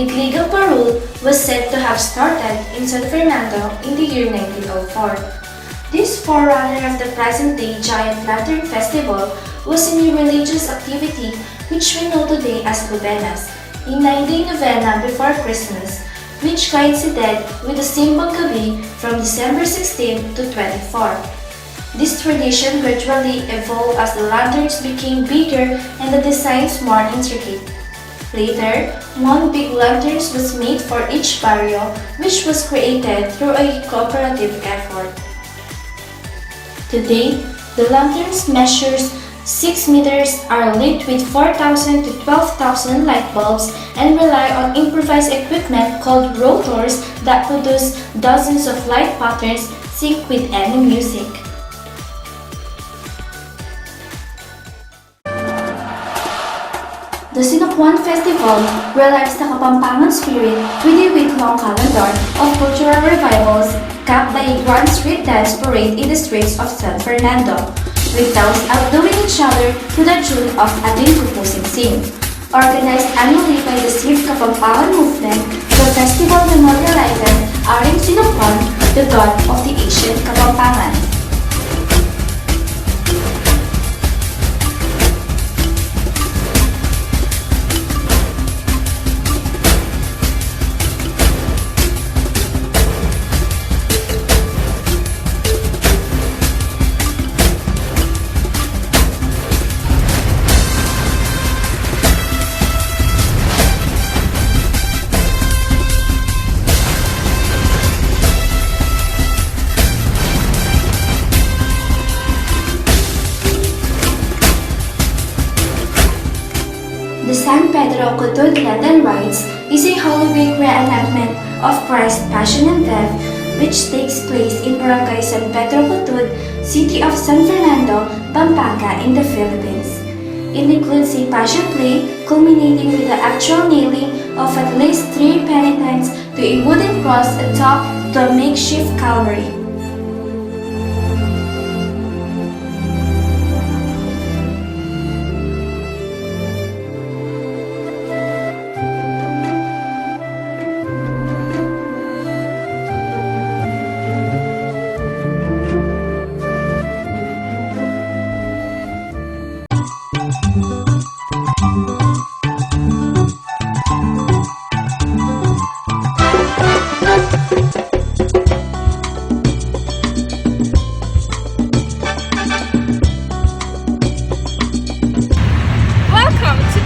with legal parole was said to have started in San Fernando in the year 1904. This forerunner of the present-day Giant Lantern Festival was a new religious activity which we know today as Novenas, a 9-day novena before Christmas, which coincided with the Simbang Gabi from December 16 to 24. This tradition gradually evolved as the lanterns became bigger and the designs more intricate. Later, one big lantern was made for each barrio, which was created through a cooperative effort. Today, the lanterns measures 6 meters, are lit with 4,000 to 12,000 light bulbs, and rely on improvised equipment called rotors that produce dozens of light patterns synced with any music. The Sinokwan Festival relives the Kapampangan spirit with a week-long calendar of cultural revivals capped by a grand street dance parade in the streets of San Fernando, with towns outdoing each other to the tune of Ating Kupusing Sing. Organized annually by the Save Kapampangan movement, the festival memorializes Aring Sinokwan, the god of the ancient Kapampangan. The San Pedro Cutud Lenten Rites is a Holy Week reenactment of Christ's Passion and Death, which takes place in Barangay San Pedro Cutud, City of San Fernando, Pampanga in the Philippines. It includes a passion play culminating with the actual nailing of at least 3 penitents to a wooden cross atop the makeshift Calvary.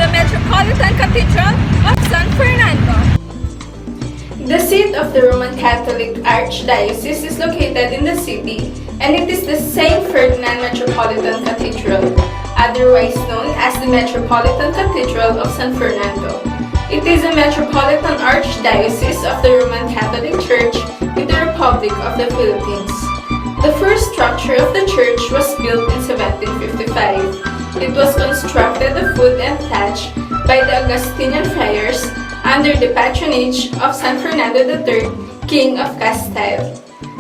Metropolitan Cathedral of San Fernando. The seat of the Roman Catholic Archdiocese is located in the city, and it is the St. Ferdinand Metropolitan Cathedral, otherwise known as the Metropolitan Cathedral of San Fernando. It is a Metropolitan Archdiocese of the Roman Catholic Church in the Republic of the Philippines. The first structure of the church was built in 1755. It was constructed of wood and thatch by the Augustinian friars under the patronage of San Fernando III, King of Castile.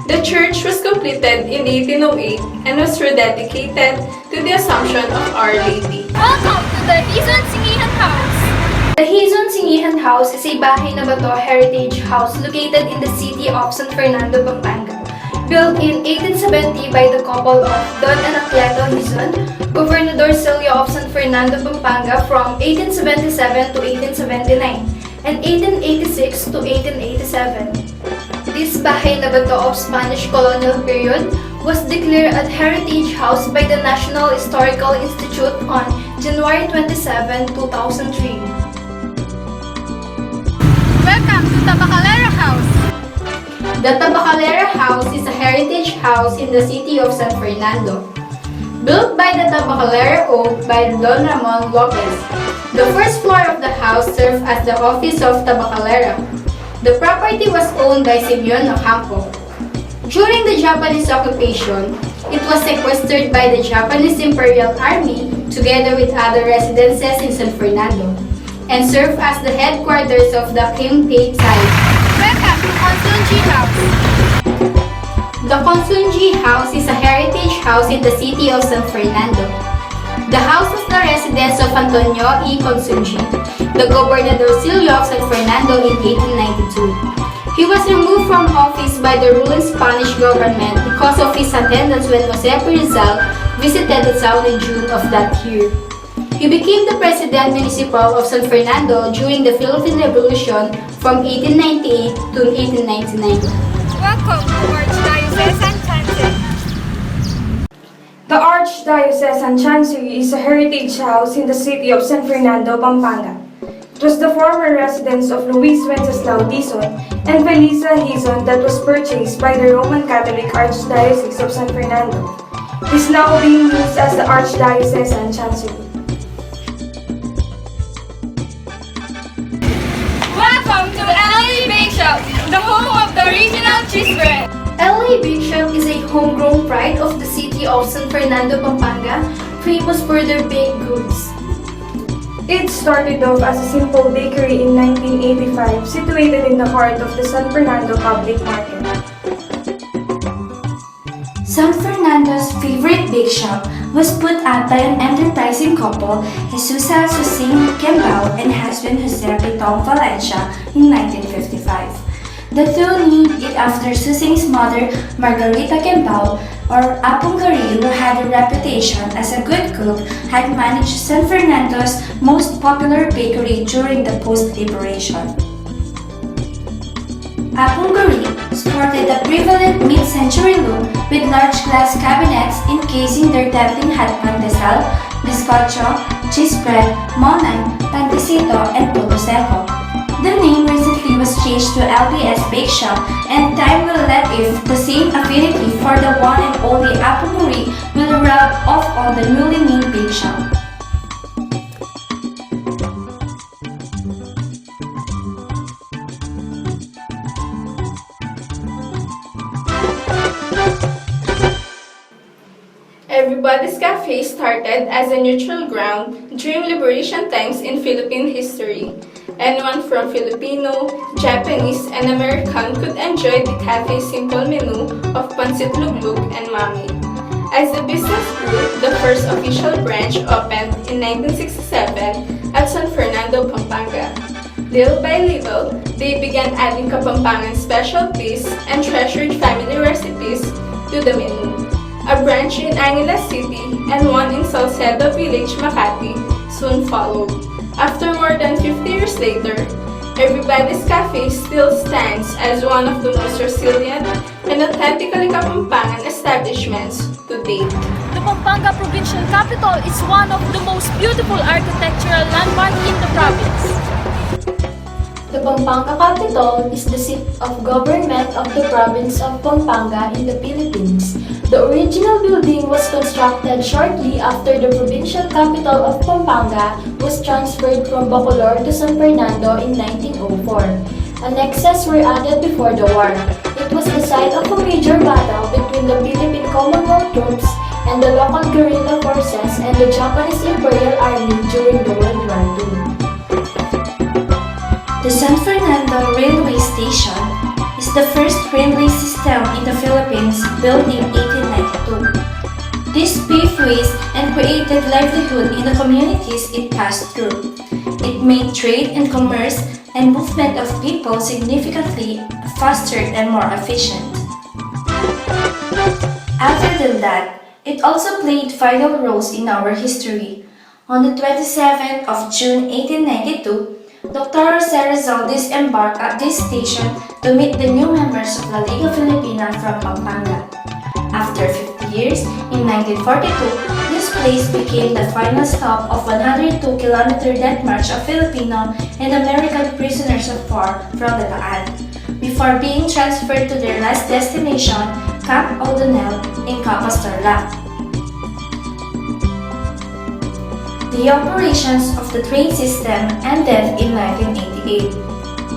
The church was completed in 1808 and was rededicated to the Assumption of Our Lady. Welcome to the Konsunji House. The Konsunji House is a bahay na bato heritage house located in the city of San Fernando, Pampanga. Built in 1870 by the couple of Don and Acleto Hizon, Gobernador Silio of San Fernando, Pampanga from 1877 to 1879 and 1886 to 1887. This bahay na bato of Spanish colonial period was declared a heritage house by the National Historical Institute on January 27, 2003. Welcome to Tapahalera House. The Tapahalera House is a heritage house in the city of San Fernando. Built by the Tapahalera Oath by Don Ramon Lopez, the first floor of the house served as the office of Tapahalera. The property was owned by Simeon Ocampo. During the Japanese occupation, it was sequestered by the Japanese Imperial Army together with other residences in San Fernando and served as the headquarters of the King Tate site. Welcome to Konsunji House. The Konsunji House is a heritage house in the city of San Fernando. The house was the residence of Antonio E. Konsunji, the Gobernadorcillo of San Fernando in 1892. He was removed from office by the ruling Spanish government because of his attendance when Jose Rizal visited the town in June of that year. He became the President Municipal of San Fernando during the Philippine Revolution from 1898 to 1899. Welcome to Archdiocesan Chancery. The Archdiocesan Chancery is a heritage house in the city of San Fernando, Pampanga. It was the former residence of Luis Wenceslao Dizon and Felisa Hizon that was purchased by the Roman Catholic Archdiocese of San Fernando. It is now being used as the Archdiocesan Chancery. Welcome to LA Bake Shop, the home of the original cheese bread. LA Bake Shop is a homegrown pride of the city of San Fernando, Pampanga, famous for their baked goods. It started off as a simple bakery in 1985, situated in the heart of the San Fernando Public Market. San Fernando's favorite bake shop was put up by an enterprising couple, Jesusa Susing Kembao and husband Jose Pitong Valencia in 1955. The two named it after Susing's mother, Margarita Kembao, or Apong Carrillo, who had a reputation as a good cook, had managed San Fernando's most popular bakery during the post-liberation. Apong Carrillo sported a prevalent mid-century look with large glass cabinets encasing their tempting hot pandesal, bizcocho, cheese bread, monay, pantisito, and puto seco. The name recently was changed to LBS Bake Shop, and time will let if the same affinity for the one and only Apong Carrillo will rub off on the newly named bake shop. Everybody's Cafe started as a neutral ground during liberation times in Philippine history. Anyone from Filipino, Japanese, and American could enjoy the cafe's simple menu of pancit luglug and mami. As the business grew, the first official branch opened in 1967 at San Fernando, Pampanga. Little by little, they began adding Kapampangan specialties and treasured family recipes to the menu. A branch in Angeles City and one in Salcedo Village, Makati, soon followed. After more than 50 years later, Everybody's Cafe still stands as one of the most resilient and authentically Kapampangan establishments to date. The Pampanga Provincial Capital is one of the most beautiful architectural landmarks in the province. The Pampanga capital is the seat of government of the province of Pampanga in the Philippines. The original building was constructed shortly after the provincial capital of Pampanga was transferred from Bacolor to San Fernando in 1904. Annexes were added before the war. It was the site of a major battle between the Philippine Commonwealth troops and the local guerrilla forces and the Japanese Imperial Army during the World War II. The San Fernando Railway Station is the first railway system in the Philippines built in 1892. This paved ways and created livelihood in the communities it passed through. It made trade and commerce and movement of people significantly faster and more efficient. Other than that, it also played vital roles in our history. On the 27th of June 1892, Dr. Jose Rizal disembarked at this station to meet the new members of La Liga Filipina from Pampanga. After 50 years, in 1942, this place became the final stop of 102-kilometer death march of Filipino and American prisoners of war from the Taan, before being transferred to their last destination, Camp O'Donnell in Capas Tarlac. The operations of the train system ended in 1988.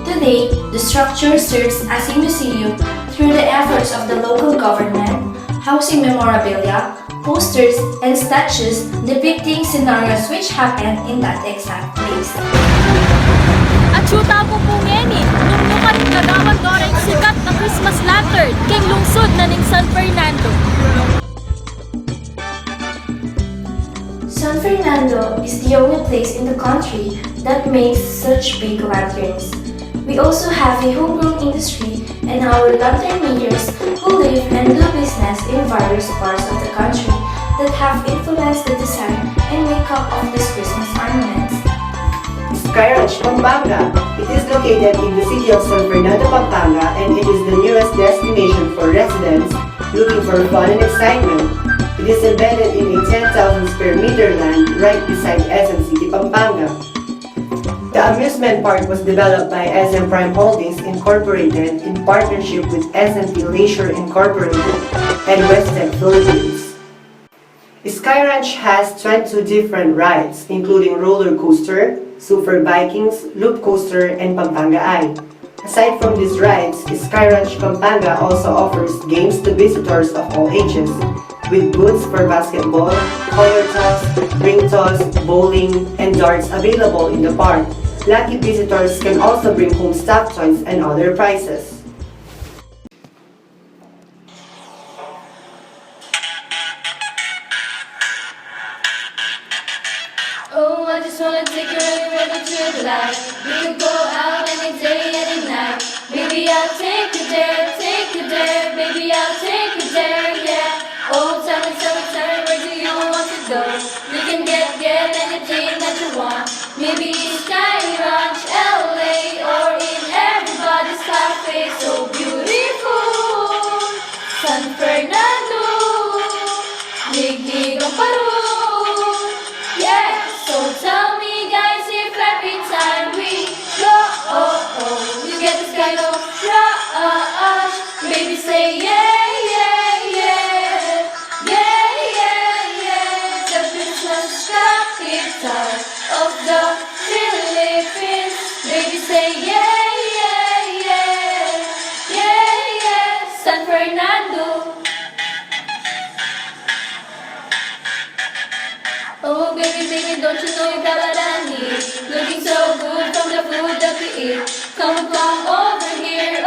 Today, the structure serves as a museum through the efforts of the local government, housing memorabilia, posters, and statues depicting scenarios which happened in that exact place. At syuta po po ngeni, nung rin kagawan doreng sikat na Christmas lantern king lungsod na ning San Fernando. San Fernando is the only place in the country that makes such big lanterns. We also have a homegrown industry and our lantern makers who live and do business in various parts of the country that have influenced the design and makeup of these Christmas ornaments. Sky Ranch, Pampanga. It is located in the city of San Fernando, Pampanga, and it is the newest destination for residents looking for fun and excitement. It is embedded in a 10,000 square meter land right beside SM City, Pampanga. The amusement park was developed by SM Prime Holdings Incorporated in partnership with SMP Leisure Incorporated and Western Philippines. Sky Ranch has 22 different rides, including roller coaster, Super Vikings, Loop Coaster, and Pampanga Eye. Aside from these rides, Sky Ranch Pampanga also offers games to visitors of all ages, with booths for basketball, color toss, ring toss, bowling, and darts available in the park. Lucky visitors can also bring home stuffed toys and other prizes. Oh, I just wanna take you anywhere to the light. We could go out any day, any night. Baby, I'll take you there, baby, I'll take you there, yeah. Oh, tell me, where do you want to go? We can get anything that you want. Maybe in Sky Ranch, LA, or in everybody's cafe. So beautiful, San Fernando, Liglig ang parol, yeah. So tell me guys if every time we go, you get this kind of rush. Baby say yeah, yeah, yeah, yeah, yeah, yeah. The Christmas capital of the Philippines. Baby say yeah, yeah, yeah, yeah, yeah. San Fernando. Oh baby, don't you know you got what I need? Looking so good from the food that we eat. Come over here,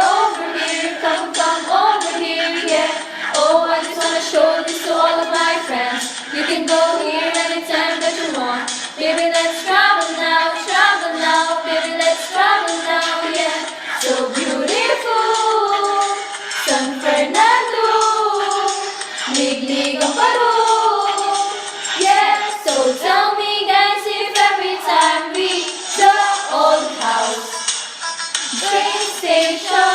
come over here, yeah. Oh, I just wanna show this to all of my friends. You can go here anytime that you want. Baby, let's travel now, baby, let's travel now, yeah. So beautiful, San Fernando, Liglig ang parol, yeah. So tell me guys if every time we the old house, train station,